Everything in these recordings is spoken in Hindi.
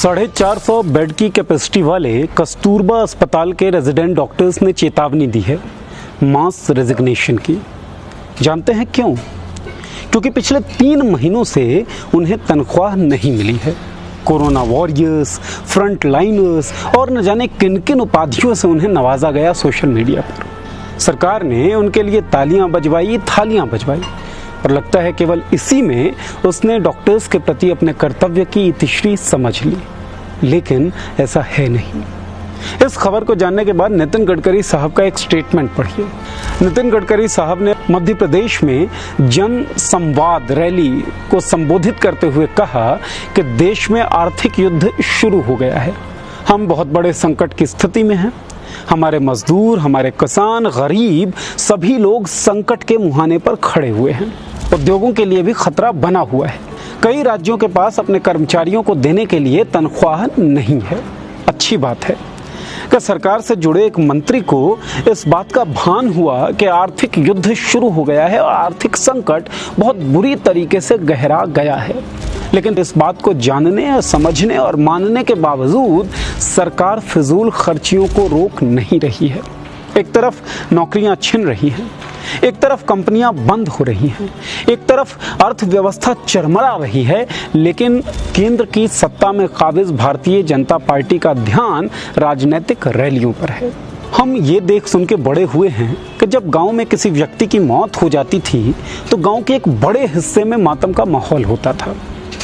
450 बेड की कैपेसिटी वाले कस्तूरबा अस्पताल के रेजिडेंट डॉक्टर्स ने चेतावनी दी है मास रेजिग्नेशन की। जानते हैं क्यों? क्योंकि पिछले 3 महीनों से उन्हें तनख्वाह नहीं मिली है। कोरोना वॉरियर्स, फ्रंट लाइनर्स और न जाने किन किन उपाधियों से उन्हें नवाजा गया सोशल मीडिया पर। सरकार ने उनके लिए तालियां बजवाई, थालियां बजवाई और लगता है केवल इसी में उसने डॉक्टर्स के प्रति अपने कर्तव्य की इतिश्री समझ ली, लेकिन ऐसा है नहीं। इस खबर को जानने के बाद नितिन गडकरी साहब का एक स्टेटमेंट पढ़िए। नितिन गडकरी साहब ने मध्य प्रदेश में जन संवाद रैली को संबोधित करते हुए कहा कि देश में आर्थिक युद्ध शुरू हो गया है। हम बहुत बड़े संकट की स्थिति में हैं। हमारे मजदूर, हमारे किसान, गरीब सभी लोग संकट के मुहाने पर खड़े हुए हैं। उद्योगों के लिए भी खतरा बना हुआ है। कई राज्यों के पास अपने कर्मचारियों को देने के लिए तनख्वाह नहीं है। अच्छी बात है कि सरकार से जुड़े एक मंत्री को इस बात का भान हुआ कि आर्थिक युद्ध शुरू हो गया है और आर्थिक संकट बहुत बुरी तरीके से गहरा गया है। लेकिन इस बात को जानने, समझने और मानने के बावजूद सरकार फिजूल खर्चियों को रोक नहीं रही है। एक तरफ नौकरियां छिन रही हैं, एक तरफ कंपनियां बंद हो रही हैं, एक तरफ अर्थव्यवस्था चरमरा रही है, लेकिन केंद्र की सत्ता में काबिज भारतीय जनता पार्टी का ध्यान राजनीतिक रैलियों पर है। हम ये देख सुन के बड़े हुए हैं कि जब गांव में किसी व्यक्ति की मौत हो जाती थी तो गांव के एक बड़े हिस्से में मातम का माहौल होता था,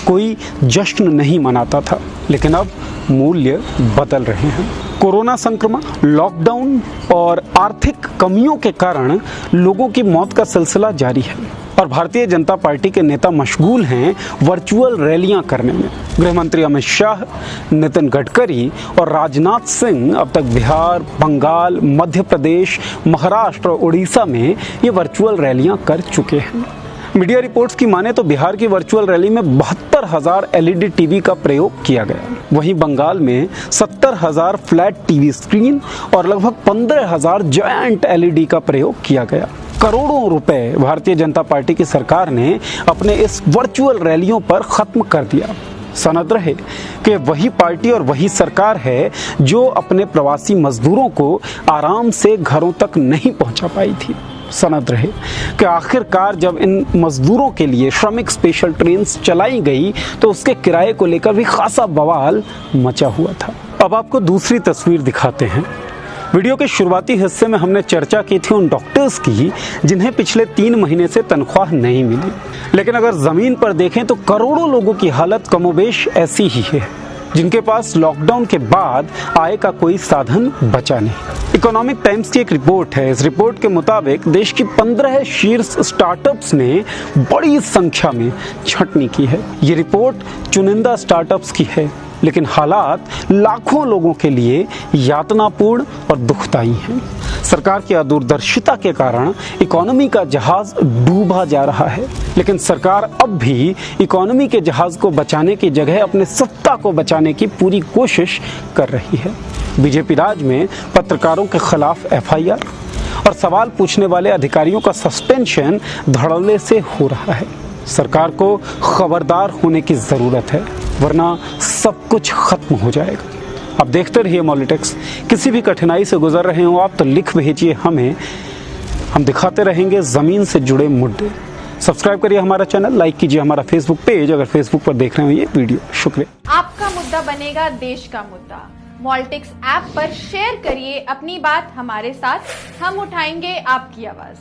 कोई जश्न नहीं मनाता था। लेकिन अब मूल्य बदल रहे हैं। कोरोना संक्रमण, लॉकडाउन और आर्थिक कमियों के कारण लोगों की मौत का सिलसिला जारी है और भारतीय जनता पार्टी के नेता मशगूल हैं वर्चुअल रैलियां करने में। गृह मंत्री अमित शाह, नितिन गडकरी और राजनाथ सिंह अब तक बिहार, बंगाल, मध्य प्रदेश, महाराष्ट्र और उड़ीसा में ये वर्चुअल रैलियां कर चुके हैं। मीडिया रिपोर्ट्स की माने तो बिहार की वर्चुअल रैली में 72,000 एलईडी टीवी का प्रयोग किया गया। वहीं बंगाल में 70,000 फ्लैट टीवी स्क्रीन और लगभग 15,000 जायंट एलईडी का प्रयोग किया गया। करोड़ों रुपए भारतीय जनता पार्टी की सरकार ने अपने इस वर्चुअल रैलियों पर खत्म कर दिया। सनद रहे कि वही पार्टी और वही सरकार है जो अपने प्रवासी मजदूरों को आराम से घरों तक नहीं पहुंचा पाई थी। सनद रहे कि आखिरकार जब इन मजदूरों के लिए श्रमिक स्पेशल ट्रेन चलाई गई तो उसके किराए को लेकर भी खासा बवाल मचा हुआ था। अब आपको दूसरी तस्वीर दिखाते हैं। वीडियो के शुरुआती हिस्से में हमने चर्चा की थी उन डॉक्टर्स की जिन्हें पिछले 3 महीने से तनख्वाह नहीं मिली। लेकिन अगर जमीन पर देखें तो करोड़ों लोगों की हालत कमोबेश ऐसी ही है, जिनके पास लॉकडाउन के बाद आय का कोई साधन बचा नहीं। इकोनॉमिक टाइम्स की एक रिपोर्ट है। इस रिपोर्ट के मुताबिक देश की 15 शीर्ष स्टार्टअप्स ने बड़ी संख्या में छंटनी की है। ये रिपोर्ट चुनिंदा स्टार्टअप्स की है, लेकिन हालात लाखों लोगों के लिए यातनापूर्ण और दुखदायी हैं। सरकार की अदूरदर्शिता के कारण इकोनॉमी का जहाज डूबा जा रहा है, लेकिन सरकार अब भी इकोनॉमी के जहाज को बचाने की जगह अपने सत्ता को बचाने की पूरी कोशिश कर रही है। बीजेपी राज में पत्रकारों के खिलाफ एफआईआर और सवाल पूछने वाले अधिकारियों का सस्पेंशन धड़ल्ले से हो रहा है। सरकार को खबरदार होने की जरूरत है, वरना सब कुछ खत्म हो जाएगा। आप देखते रहिए मॉलिटिक्स। किसी भी कठिनाई से गुजर रहे हो आप तो लिख भेजिए हमें, हम दिखाते रहेंगे जमीन से जुड़े मुद्दे। सब्सक्राइब करिए हमारा चैनल, लाइक कीजिए हमारा फेसबुक पेज अगर फेसबुक पर देख रहे हो ये वीडियो। शुक्रिया। आपका मुद्दा बनेगा देश का मुद्दा। मॉलिटिक्स ऐप पर शेयर करिए अपनी बात हमारे साथ, हम उठाएंगे आपकी आवाज।